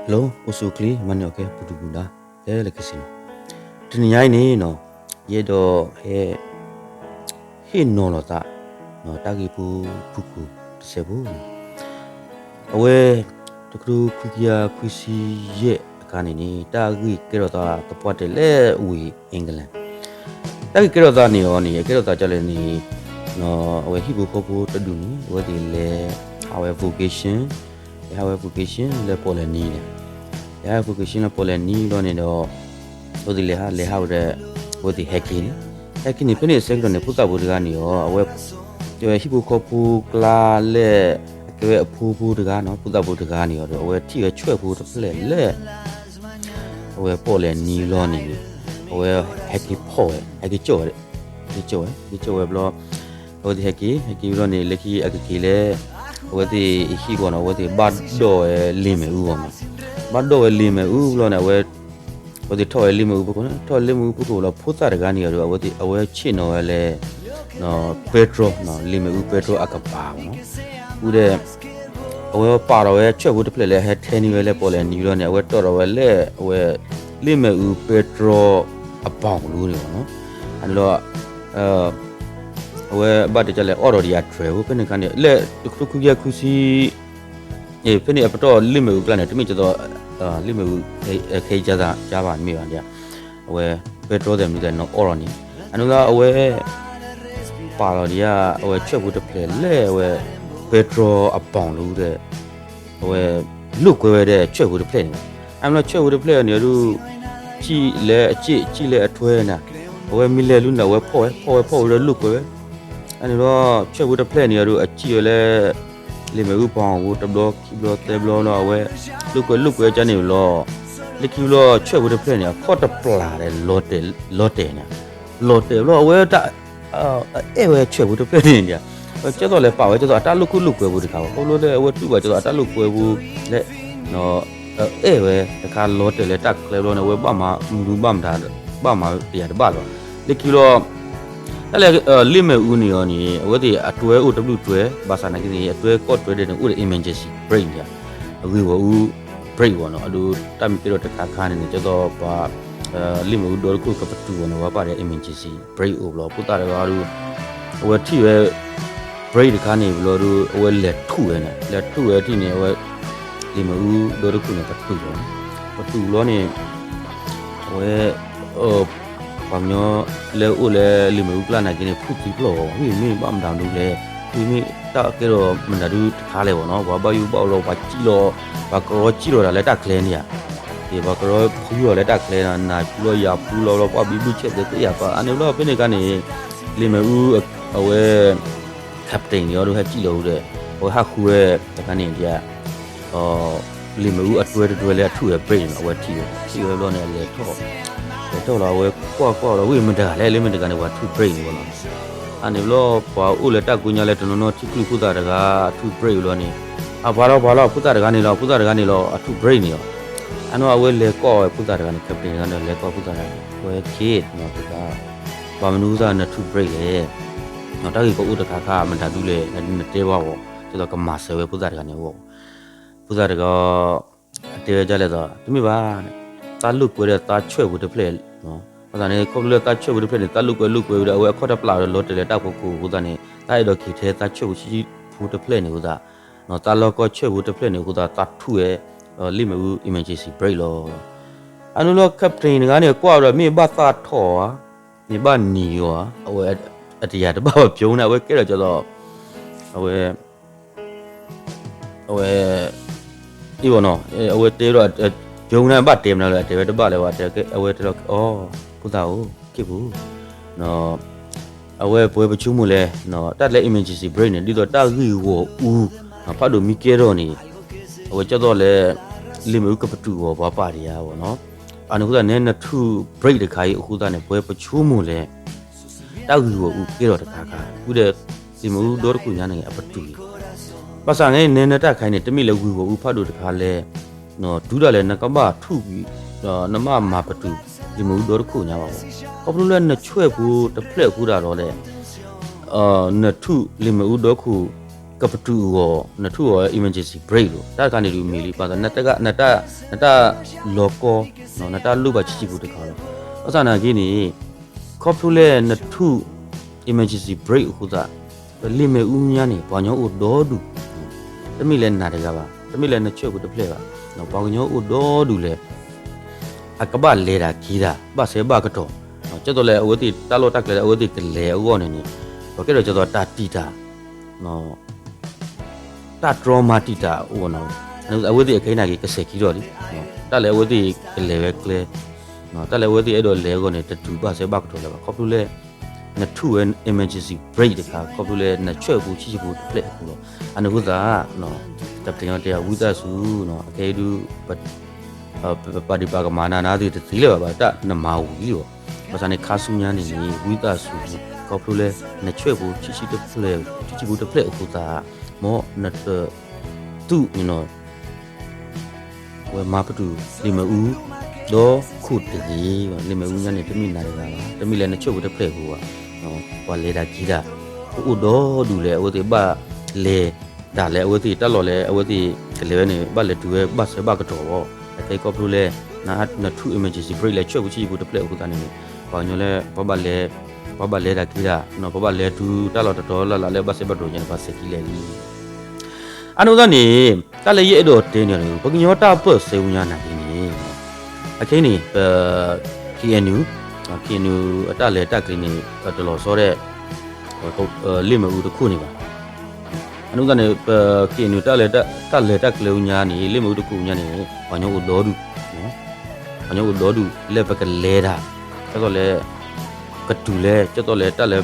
Hello, usukli manyoke putugula. Le kesino. Tiniai ni no. Yedo he no lo ta. No tagi puku sebu. Awe tukru kukia kuisi ye kani ni tagi kero ta topote le ui England. Tagi kero ta ni oni kero ta chale ni no awe hibu popo tadu ni awe di le awe vocation le pole ni le. Ya vocation le pole ni lo ni do odi le ha de odi heki ni pene sekro ne puta budiga ni yo awe yo hibu popo kla le ke pu daga no puta budiga ni yo do awe ti ke chwe pu de le awe pole ni lo ni awe heki po heki cho blo odi heki lo ni le ki akiki le wadi hi gono wadi baddo lime u ma baddo lime u lo na we wadi to lime u ko na to lime u ko lo phuta daga ni ro wadi awe chi no le no petro no lime u petro akapa no u de awe pa ro we chwe bu de le he theni we le po le ni lo ne awe to ro we le awe lime u petro apang lu ni no an lo awe ba de chale oro dia tre wo pene kan le ku ya kusi pene apato lime u plan ne timi cho lime u ke ja ba mi ba dia awe petro de mi de no oro ni anu la awe pa ro dia awe chwe bu de ple le awe petro apong lu de awe lu kwe de chwe bu de ple ni am la chwe bu de ple ni ru chi le athwe na awe mi le lu na awe po de lu kwe anh nó chơi với tập play này rồi chỉ là lên mấy cái phòng của tập đó khi đó tập đó nó về lúc cái cho nhiều lo lúc khi lo chơi với tập play này khó tập là để lót tiền lo về ta về chơi với tập play này cho tôi lại bảo cho tôi ta lúc cái vừa được không lúc đấy về tu về cho tôi ta lúc cái vừa đấy nó về cái lót tiền lại ta cái đó nó về ba mà tiền ba rồi lúc khi lo ale lime uni oni wadi atwe uw twe basana kini atwe ko twe de u emergency brain ya wi wo u brain wono adu tam piro ta kha ni cho do ba lime u do ko ka patu wono wa ba de emergency brain u lo puta de wa ru wa thi we brain de kha ni lo ru we le thu we thi ni we lime u do ko ni patu lo ni we bằng nhau leo u le lime u plan này cái này phụ tí lo mi bám đào đủ le mi ta cái đó mình đã đủ khá le nó bao nhiêu bao lo bao chi lo là đặt lên nha thì bao cái phụ lo đặt lên là lo ya phụ lo bao bị chết được ya ba anh lo bên này cái này lime u ở captain yo hay chi lo de ở ha khu cái này dia lime u ở đuôi le thu ở brain ở chi lo này le thôiတော့လာဝဲကွာတော့ဝိမတကလည်းမတကနေဝါသူဘရိတ်ဘောနော်အနေလို့ပွာဦးလက်တက်ကူညာလက်တနော်တိကူဖုတာတကသူဘရိတ်လို့နေဘာလို့ဖုတာတကနေလို့အသူဘရိတ်နေရောအနော်အဝဲလေကောဖုတာတကနေကပတင်ကနေလေကောဖုတာတဝဲချစ်နော်ဖုတာဘာမနူးစားနဲ့သူဘရိတ်လေနော်တကီကိုဦးတခါမတတူးလေတဲဘောဆိုတော့ကမဆဲဝဲဖုတာတကနေဘောဖုတာတကတဲကြလဲတော့တမိပါta lúc quay ta chơi với the play nó bây giờ này không lừa ta chơi với the play ta lúc quay đã quay khó đáp lại rồi để ta phục vụ bây giờ này ta được khi thế ta chơi với the play này bây giờ nó ta lo có chơi với the play này bây giờ ta thua lim u emergency break lo anh lo captain cái này qua rồi mi ba ta thò mi ba nhiều à quay ở đây là bao nhiêu này quay cái là cho đó quay yêu nó quay thế rồi chúng ta bắt tìm nào là để bắt lại cái away đó cũng tao cái vụ nó away với chúng mù lệ nó đặt lại emergency brain này đi đó ta ghi wo nó phát đồ mi kia rồi nè away cho đó là limu cái bắt đầu vào bà đi à nó anh cũng nên là thu break được cái cũng ta này với chúng mù lệ ta ghi wo kia rồi cả cũng để limu đó cũng nhà này bắt đầu bắt sang cái nên là ta cái này tụi mình là ghi wo phát đồ được cái lệ nó đủ là nó có ba thu bị nó mà bắt đầu thì muốn đỡ khổ nhau có lúc lên nó chơi phụ tập play phụ đó rồi nó thu liền mà đỡ khổ kaptu wo na thu wo emergency brake lo ta ka ni lu mi li pa na ta loko no na ta lu ba chi bu de kha lo asa na ki ni kaptu le na thu emergency brake hu da li me u nya ni ba nyo u do du tami le na de ga ba tami le na chwe bu de ple ba no ba nyo u do du le akaba le da ki da ba se ba ka to no che to le o ti ta lo tak le o ti ke le o ne ni ba ke do che to ta ti ta no ta trauma ti ta o no no a wo ti khai na ki ke se ki do li no ta le o ti ke le be kle no ta le o ti e do le ko ne ta tu ba se ba ka to le ba ko plu le na thu an emergency brake de ka ko plu le na chwe bu chi chi bu ple ko no anu hu da no ta tin yo te wu da su no a ke du pa di pa ka mana na ti ti le ba ta na ma wu li wo ba sa ne kha su nya ni wu da su ko plu le na chwe bu chi chi de ple chi chi bu de ple ko da mo na tu you know we ma patu li ma u do khu de li ma u nya ne tami na ga tami le na chwe bu de ple ko no wa le da ki da u do du le o te ba le da le o te ta lo le o te ke le ne ba le du ba se ba ka to wo ke ko plu le na thu emergency brake le chwe bu chi bu de ple ko da ne ba nyo le ba le da ki da no ba le du ta lo to la le ba se ba do nya ba se ki le li anu da ni ta le ye do te ne ba ki nyo ta pu se u nya na ni a ke ni KNU အတလဲတက်ကလေးနေတော်တော်စောတဲ့လိမဦးတစ်ခုနေပါအနုကနေ KNU တက်လဲတက်ကလေးညာနေလိမဦးတစ်ခုညာနေဘာညောကိုလောဒူနော်ဘာညောကိုလောဒူလက်ဘကလဲတာတော်တော်လဲကတူလဲတော်တော်လဲတက်လဲ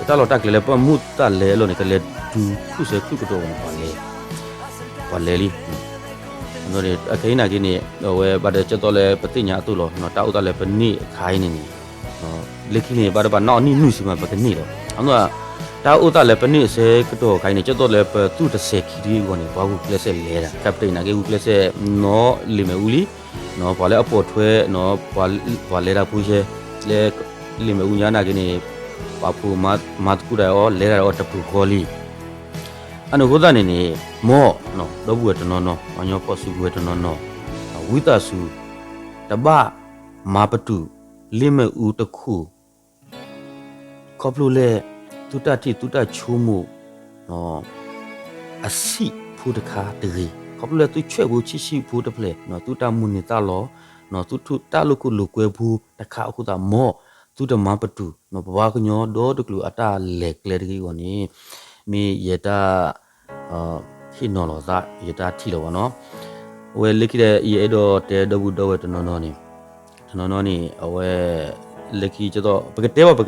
တက်လို့တက်ကလေးလဲပမှုတက်လဲလို့နေကလေးဒူခုစခုကတော့ဘာလဲလီနော်ဒီအခိနာကြီးနေဝဲဘာတဲ့ချက်တော့လဲပတိညာအတူလို့နော်တောက်တော့လဲပနိခိုင်းနေနေနော်လက်ခိနေဘာတော့နော်နိနုစီမပကနေတော့အဲ့တော့တောက်ဥတလဲပနိစေကတော့ခိုင်းနေချက်တော့လဲပသူတဆေခီဒီကိုနေဘာကူကလဆက်လဲတာကပတိနာကြီးကူကလဆက်နော်လီမဲဦးလီနော်ဘာလဲအပေါ်ထွဲနော်ဘာလဲတာပူရှဲလဲလီမဲဦးညာနာကြီးနေဘာဖူမတ်ကူရောလဲရောတပူခေါ်လီအနုဘဒနေနေမောနော်တော့ဘူးတနော်နော်အညောပေါ်စုဘူးတနော်နော်ဝိတဆုတပမာပတုလိမဥတခုခေါပလူလေတုတတိတုတချိုးမှုနော်အစီဖူတခါတရီခေါပလူလေသူချွဲဘူးချီရှိဖူတဖလေနော်တုတမှုနေတာလောနော်သူထုတလုကုလုကွဲဘူးတခါအခုတာမောသူတမပတုနော်ဘဝကညောတော့တကလူအတာလေကလေတကြီးကိုနေမိယတာခိနော်လောသာယတာထီလောနော်ဝဲလိခိတဲ့ရေတော့တဲတော့ဘူးတော့တနော်နော်နေအဝဲလက်ခိကျတော့ပက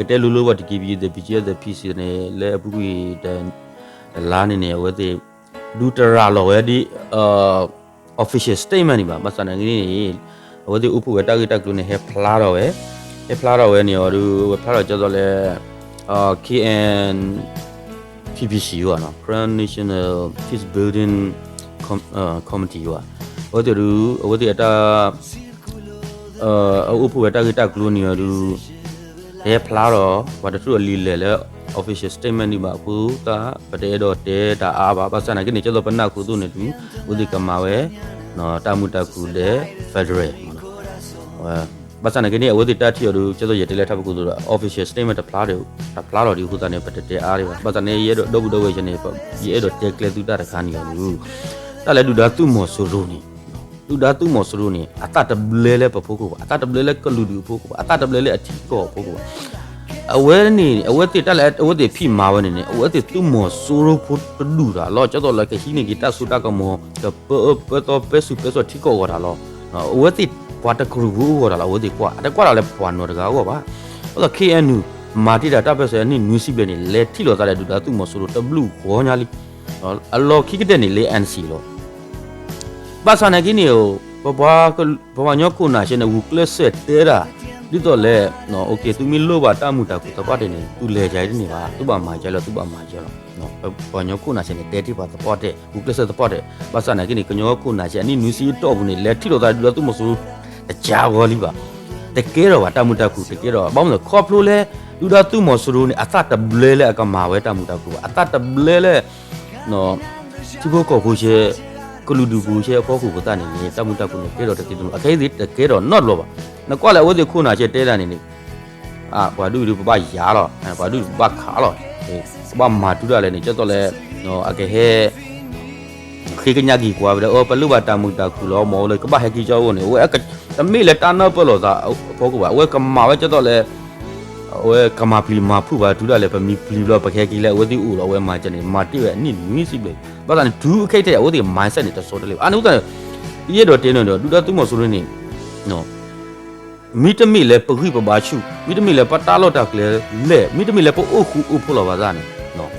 တဲလူလူဝတ်ဒီပြီးတဲ့ BGS တဲ့ PC နဲ့လဲအပူကြီးတဲ့လာနေဝဲတဲ့လူတရာလောဝဲဒီ official statement นี่ပါစနေကြီးဝဲတဲ့ဥပဝဲတာဂီတက်လူနဲ့ဟဲဖလာတော့ဝဲနေရောသူဖလာတော့ကျတော့လဲ KN PBC ရောနော် Grand National Peace Building Committee ရောဝဲတဲ့အတာဥပဝဲတာဂီတက်ကလူနီရူရဲဖလာတော့ဘာတထူလီလဲ official statement ဒီမှာအခုတာပတဲတော့တဲတာအားပါပါစနာကနေကျတော့ပနခုသူနေတူဥဒီကမာဝဲနော်တာမူတကူလေ Federal နော်ပါစနာကနေအဝဒီတာတီရူကျတော့ရတဲလက်ထပ်ကူတော့ official statement တဖလာတော့ဒီခုတာနေပတဲအားတွေပါစနာရဲတော့ဒုဝဲချင်းနေရဲတော့တဲကလေတူတာတခါနေရူတာလဲဒူဒါသူ့မော်ဆိုရိုနီလူဒါသူမော်စရုနေအတတဘလဲလဲပဖို့ကိုအတတဘလဲလဲကလူဒီဖို့ကိုအတတဘလဲလဲအထီကောဖို့ကိုအဝဲတိတက်လဲအဝဲတိဖိမာဝဲနေနေအဝဲတိသူမော်စရုဖို့တူတာလောကျတော့လဲခီနေကီတဆူတာကမောပတော့ပစုထီကောဝတာလောအဝဲတိပွားတကရူဝတာလောအဝဲတိကွာတကွာလဲပွားနော်တကားဟောပါအဲ့တော့ KNU မာတိတာတပ်ပဲဆိုရင်နူးစီပဲနေလဲထီလောသားလဲဒူဒါသူမော်စရုတဘလူခေါညာလီအလောခိကတဲ့နေလဲ NC လောဘာသာနေကင်းယောဘဝညောခုနာရှင်ဝူကလဆက်တဲတာဒီတော့လဲနော်โอเคသူမီလို့ပါတမှုတာကိုတပတ်တယ်နေသူလဲကြိုင်နေပါသူ့ပါမာကြလို့နော်ဘဝညောခုနာရှင်တဲတိပါတပတ်တဲ့ဝူကလဆက်တပတ်တဲ့ဘာသာနေကင်းကညောခုနာရှင်အနိနူစီတော့ဘူးနေလဲထိတော့တာဒီတော့သူမဆိုတကြားဘောလီပါတကယ်တော့တမှုတာကိုတကယ်တော့ဘာလို့ခေါပလို့လဲလူတော့သူမဆိုလို့နေအသတဘလဲလဲအကမာဝဲတမှုတာကိုအသတဘလဲလဲ နော်ဒီဘောကောကိုရှေကလူဒူကိုရှေအဖို့ကိုပတနေနေတမှုတက်ကိုကဲတော့တတိတူအခဲစီတကဲတော့ not လို့ပါနကွာလေဝဒီခုနာရှေတဲတာနေနေဘာဒူပပရာတော့ဘာဒူပခါတော့ဘာမာတူရလဲနေကျတော့လဲနော်အကဲဟဲခေကညာကြီးကွာဘယ်တော့ပလူပါတမှုတခုလောမောလေကဘာဟဲကြီးကြောနေဝဲတမေလေတာနာပလောသာဘောကဘာဝဲကမာဝဲကျတော့လဲဝဲကမာပလီမာဖူပါဒူရလဲပမီပလီလောပခဲကြီးလဲဝဲဒီဥလောဝဲမာကျနေမာတိဝဲအနည်းနည်းစီပဲဘာသာဒူအခိတ်တဲ့ဝဲဒီ mindset နေတဆိုးတယ်လေအနုတဒီရတော့တင်းတော့ဒူတာသူမဆိုလို့နေနော်မိတမိလဲပခိပပါရှုမိတမိလဲပတာလော့တာကလဲလဲမိတမိလဲပအိုခုဥဖလောပါသားနေနော်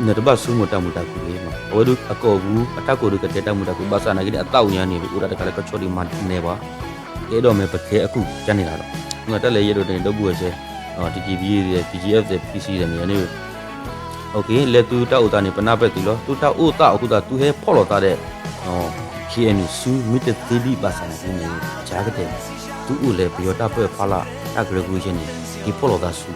နေတော့ဆူမတမှုတကူလေးနော်ဝဲဒူအကောဘူးအတက်ကိုဒူကတဲ့တမှုတကူဘာသာနာကြီးအတောက်ညာနေပြီဥရတကလည်းကချော်ဒီမနေပါအဲတော့မဲပခဲအခုကျန်နေတာတော့ငါတက်လေရတော့တင်တော့ဘူးရဲ့TGB ရဲ့ PGF ရဲ့ PC ရဲ့နေနေโอเคလေတူတောက်တာနေပနာပဲတူလို့တူတောက်ဥတာအခုတာသူဟဲဖော်လို့တာတဲ့KNU ဆူမီတတိလီပါစနာနေဂျာကတဲ့သူ့ဦးလေဘီယတာပဲဖလာတက်ဂရကူရှင်ဒီဖော်လို့တာဆူ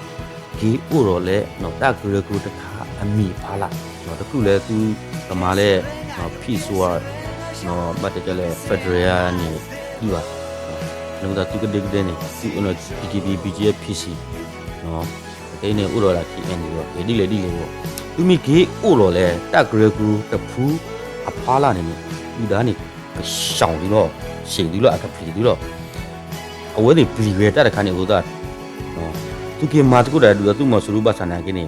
ဒီဥရောလေနော်တက်ဂရကူတခါအမီဖလာနော်တခုလေသူကမာလေဖီဆိုနော်ဘတ်တကလေဖက်ဒရယ်နေဒီပါလုံးသာသူကဒိတ်တဲ့နေသူနော် PGB BGF PC နော်ဒီနေဥရောလာ KNU ရောဒီလေပေါ့သူမိကေဥရောလေတက်ဂရကူတဖူးအဖလာနေနေဒီသားနေရှောင်းပြီးတော့ရှင်းပြီးတော့အခက်ပြီးတော့အဝဲတွေပြီးရတဲ့ခါနေဦးသားနော်သူကမာတကုတ်တယ်သူမဆူရပါဆန္ဒကင်းနေ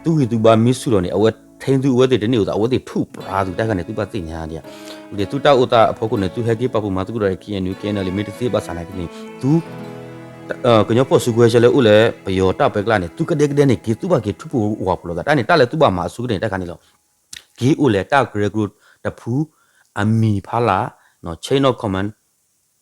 သူဟီသူပါမစ်ဆူတော့နေအဝဲထိန်သူအဝဲတွေတနေ့ဦးသားအဝဲတွေထုပရာသူတက်ခါနေသူပါသိညာတဲ့ဒီသူတောက်ဦးသားအဖို့ကနေသူဟဲကေပပူမာတကုတ်တယ် KNU KNL လီမီတက်သေးပါဆန္ဒကင်းနေသူကညဖို့ဆူခွဲချလေဦးလေဘယောတပ်ပဲကလာနေသူကတဲ့တဲ့နေကေသူပါကေထုပူဝါပလို့တာနေတက်လေသူပါမှာဆူကနေတက်ခါနေလို့ဂေဦးလေတက်ဂရဂရုတဖူးအမီဖလာနော် chain of command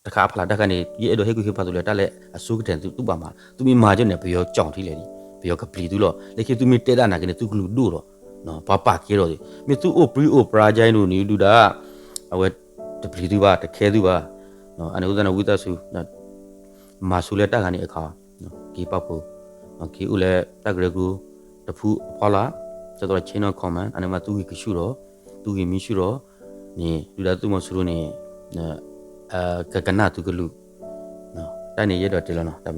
တခါဖလာတက်ကနေဒီအဲ့တော့ဟဲ့ကူခေပါဆိုလေတက်လေအစုကတဲ့သူပါမှာသူမီမာချက်နေဘယောကြောင်ထီလေဒီဘယောကပလီသူလို့လေခေသူမီတဲတာနာကနေသူကလူတို့တော့နော်ဘာပါကေတော့ဒီမီသူအိုပရီအိုပရာဂျိုင်းလို့နေလူတာအဝဲတပလီသူပါတခဲသူပါနော်အနုဇနဝိသဆူနော်မာဆူလေတက်ကနေအခါနော်ကေပပူကေဦးလေတက်ဂရဂူတဖူးဖလာကျတော့ chain of command အနမသူဟိကရှုတော့သူဟိမီရှုတော့နေလူလာသူမဆူလို့နေကကနာသူကလူနော်တိုင်းနေရတော့တယ်လို့နော်ဒါ